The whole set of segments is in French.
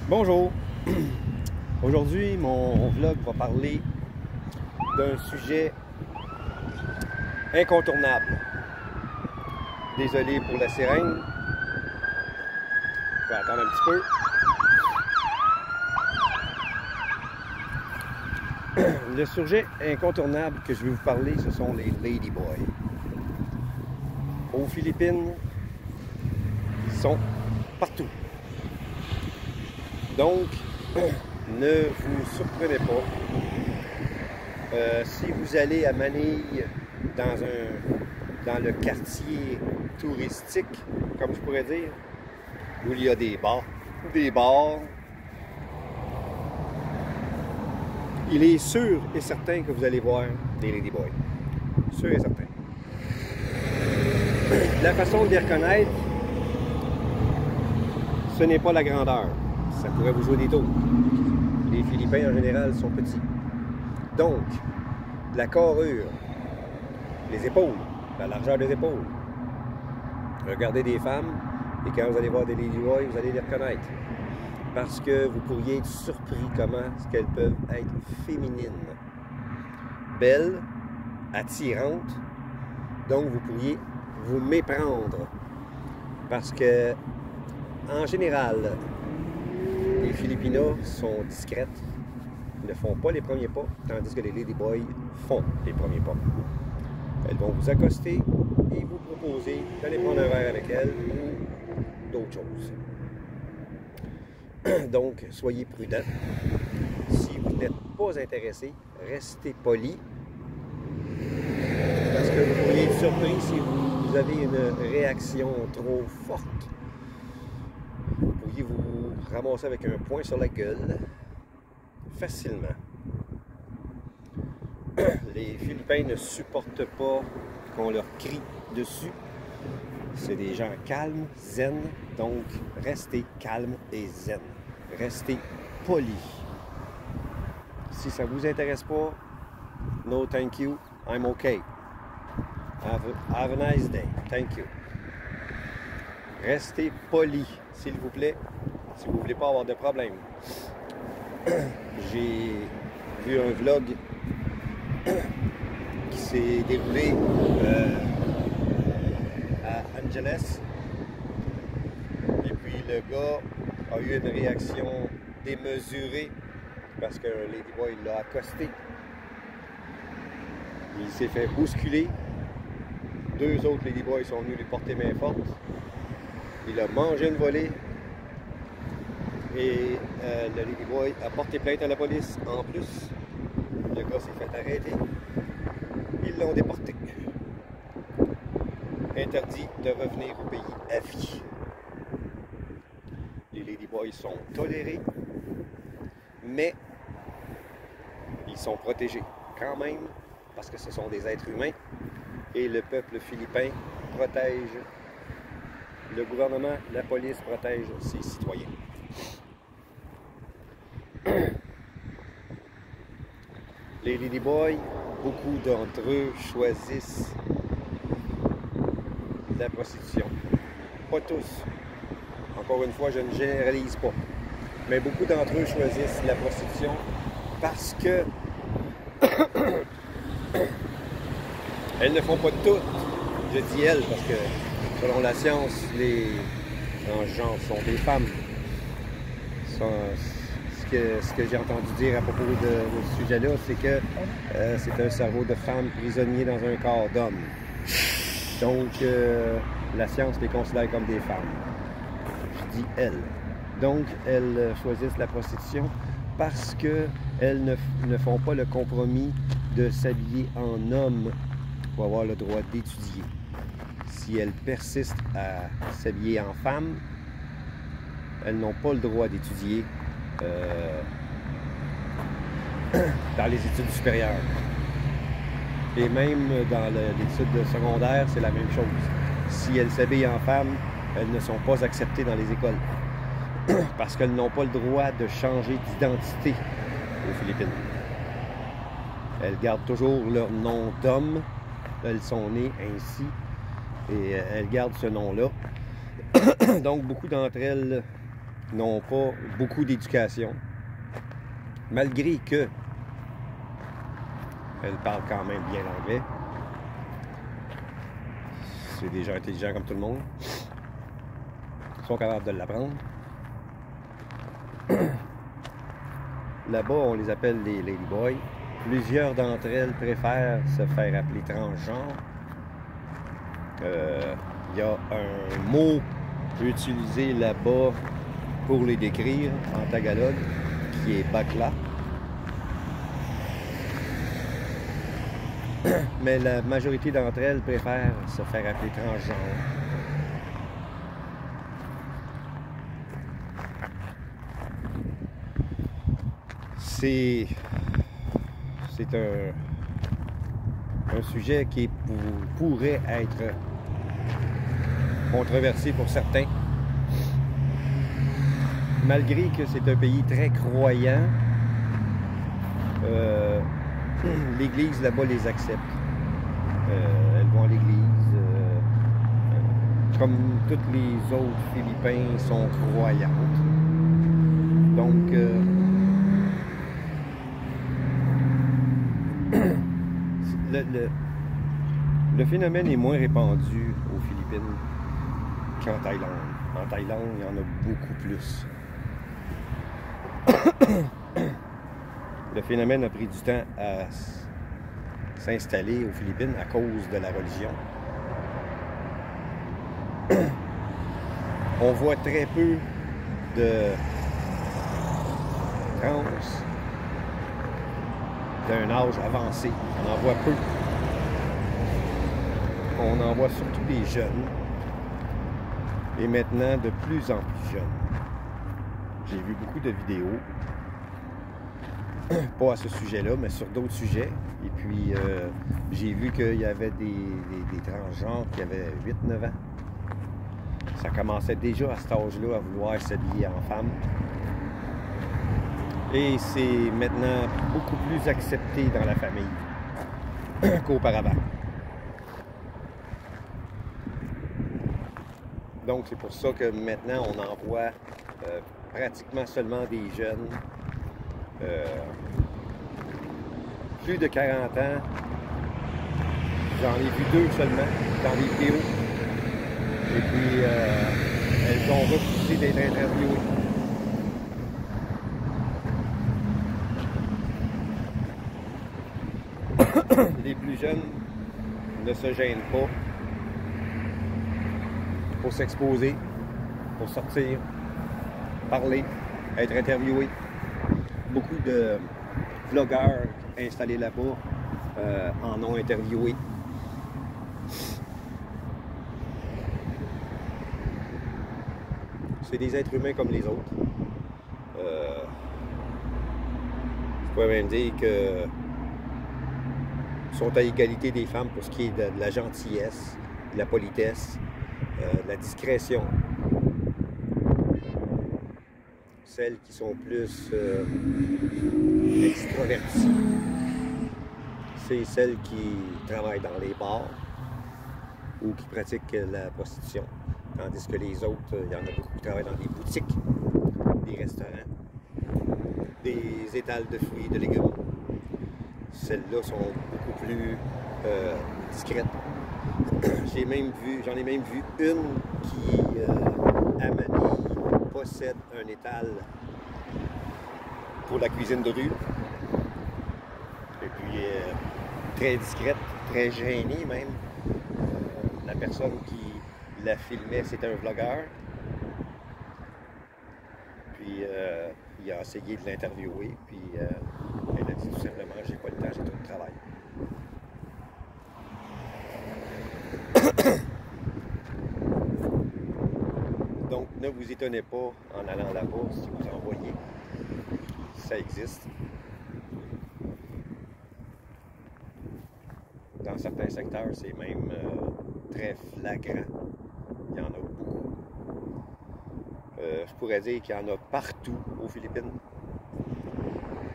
Bonjour! Aujourd'hui, mon vlog va parler d'un sujet incontournable. Désolé pour la sirène. Je vais attendre un petit peu. Le sujet incontournable que je vais vous parler, ce sont les ladyboys. Aux Philippines, ils sont partout. Donc, ne vous surprenez pas. Si vous allez à Manille, dans le quartier touristique, comme je pourrais dire, où il y a des bars, il est sûr et certain que vous allez voir des ladyboys. Sûr et certain. La façon de les reconnaître, ce n'est pas la grandeur. Ça pourrait vous jouer des tours. Les Philippins, en général, sont petits. Donc, la carrure, les épaules, la largeur des épaules. Regardez des femmes, et quand vous allez voir des ladyboys, vous allez les reconnaître. Parce que vous pourriez être surpris comment qu'elles peuvent être féminines. Belles, attirantes. Donc, vous pourriez vous méprendre. Parce que, en général, les Filipinas sont discrètes, ne font pas les premiers pas, tandis que les ladyboys font les premiers pas. Elles vont vous accoster et vous proposer d'aller prendre un verre avec elles ou d'autres choses. Donc, soyez prudents. Si vous n'êtes pas intéressé, restez poli. Parce que vous pourriez être surpris si vous avez une réaction trop forte. Vous pourriez vous ramasser avec un poing sur la gueule facilement. Les Philippins ne supportent pas qu'on leur crie dessus. C'est des gens calmes, zen, donc restez calmes et zen. Restez polis. Si ça ne vous intéresse pas, no thank you, I'm okay. Have a nice day, thank you. Restez polis, s'il vous plaît, si vous ne voulez pas avoir de problème. J'ai vu un vlog qui s'est déroulé à Angeles. Et puis le gars a eu une réaction démesurée parce qu'un ladyboy l'a accosté. Il s'est fait bousculer. Deux autres ladyboys sont venus lui porter main forte. Il a mangé une volée. Et le ladyboy a porté plainte à la police en plus. Le gars s'est fait arrêter. Ils l'ont déporté. Interdit de revenir au pays à vie. Les ladyboys sont tolérés, mais ils sont protégés quand même parce que ce sont des êtres humains et le peuple philippin protège, le gouvernement, la police protège ses citoyens. Les ladyboys, beaucoup d'entre eux choisissent la prostitution. Pas tous. Encore une fois, je ne généralise pas. Mais beaucoup d'entre eux choisissent la prostitution parce que elles ne font pas toutes. Je dis elles parce que selon la science, les transgenres sont des femmes. Ce que j'ai entendu dire à propos de ce sujet-là, c'est que c'est un cerveau de femme prisonnier dans un corps d'homme. Donc, la science les considère comme des femmes. Je dis elles. Donc, elles choisissent la prostitution parce qu'elles ne font pas le compromis de s'habiller en homme pour avoir le droit d'étudier. Si elles persistent à s'habiller en femme, elles n'ont pas le droit d'étudier dans les études supérieures. Et même dans l'étude secondaire, c'est la même chose. Si elles s'habillent en femme, elles ne sont pas acceptées dans les écoles. Parce qu'elles n'ont pas le droit de changer d'identité aux Philippines. Elles gardent toujours leur nom d'homme. Elles sont nées ainsi. Et elles gardent ce nom-là. Donc, beaucoup d'entre elles n'ont pas beaucoup d'éducation, malgré que elles parlent quand même bien l'anglais. C'est des gens intelligents comme tout le monde. Ils sont capables de l'apprendre. Là-bas, on les appelle les ladyboys. Plusieurs d'entre elles préfèrent se faire appeler transgenre. Il y a un mot utilisé là-bas pour les décrire en tagalog qui est bakla. Mais la majorité d'entre elles préfèrent se faire appeler transgenre. C'est un sujet qui pourrait être controversé pour certains. Malgré que c'est un pays très croyant, l'Église là-bas les accepte. Elles vont à l'Église. Comme toutes les autres Philippins sont croyantes. Donc, le phénomène est moins répandu aux Philippines qu'en Thaïlande. En Thaïlande, il y en a beaucoup plus. Le phénomène a pris du temps à s'installer aux Philippines à cause de la religion. On voit très peu de trans d'un âge avancé. On en voit peu. On en voit surtout des jeunes. Et maintenant, de plus en plus jeunes. J'ai vu beaucoup de vidéos. Pas à ce sujet-là, mais sur d'autres sujets. Et puis, j'ai vu qu'il y avait des transgenres qui avaient 8-9 ans. Ça commençait déjà à cet âge-là à vouloir s'habiller en femme. Et c'est maintenant beaucoup plus accepté dans la famille qu'auparavant. Donc, c'est pour ça que maintenant, on en voit pratiquement seulement des jeunes. Plus de 40 ans. J'en ai vu 2 seulement dans les vidéos. Et puis, elles ont refusé d'être interviewées. Les plus jeunes ne se gênent pas pour s'exposer, pour sortir, parler, être interviewés. Beaucoup de vlogueurs installés là-bas en ont interviewé. C'est des êtres humains comme les autres. Je pourrais même dire que sont à égalité des femmes pour ce qui est de la gentillesse, de la politesse, de la discrétion. Celles qui sont plus extroverties, c'est celles qui travaillent dans les bars ou qui pratiquent la prostitution. Tandis que les autres, il y en a beaucoup qui travaillent dans des boutiques, des restaurants, des étals de fruits et de légumes. Celles-là sont beaucoup plus discrètes. J'en ai même vu une qui, à Manille, possède un étal pour la cuisine de rue. Et puis, très discrète, très gênée même. La personne qui la filmait, c'était un vlogueur. Puis, il a essayé de l'interviewer, puis elle a dit tout simplement, j'ai pas le temps, j'ai trop de travail. Donc, ne vous étonnez pas en allant là-bas si vous en voyez. Ça existe. Dans certains secteurs, c'est même très flagrant. Il y en a beaucoup. Je pourrais dire qu'il y en a partout aux Philippines.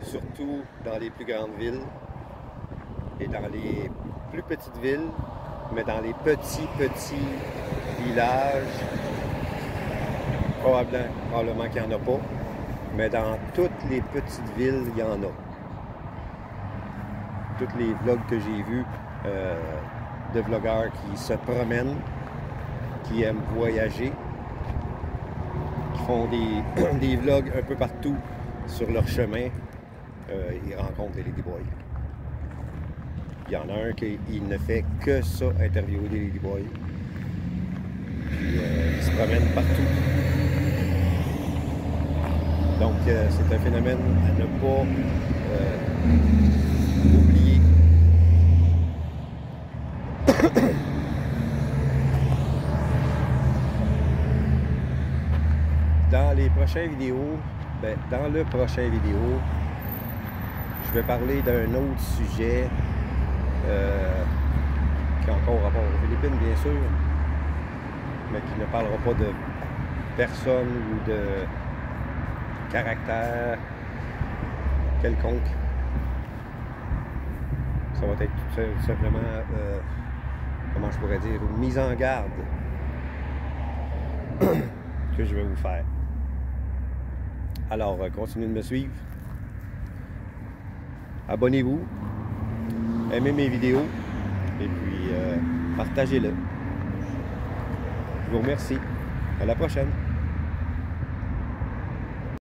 Surtout dans les plus grandes villes et dans les plus petites villes, mais dans les petits villages, Probablement qu'il n'y en a pas. Mais dans toutes les petites villes, il y en a. Tous les vlogs que j'ai vus de vlogueurs qui se promènent, qui aiment voyager, qui font des vlogs un peu partout sur leur chemin, ils rencontrent les Ladyboys. Il y en a un qui ne fait que ça, interviewer des Ladyboys. Puis il se promène partout. Donc c'est un phénomène à ne pas oublier. Dans les prochaines vidéos, dans le prochain vidéo, je vais parler d'un autre sujet qui a encore rapport aux Philippines, bien sûr, mais qui ne parlera pas de personne ou de caractère quelconque. Ça va être tout simplement, comment je pourrais dire, une mise en garde que je vais vous faire. Alors, continuez de me suivre. Abonnez-vous. Aimez mes vidéos. Et puis, partagez-le. Je vous remercie. À la prochaine.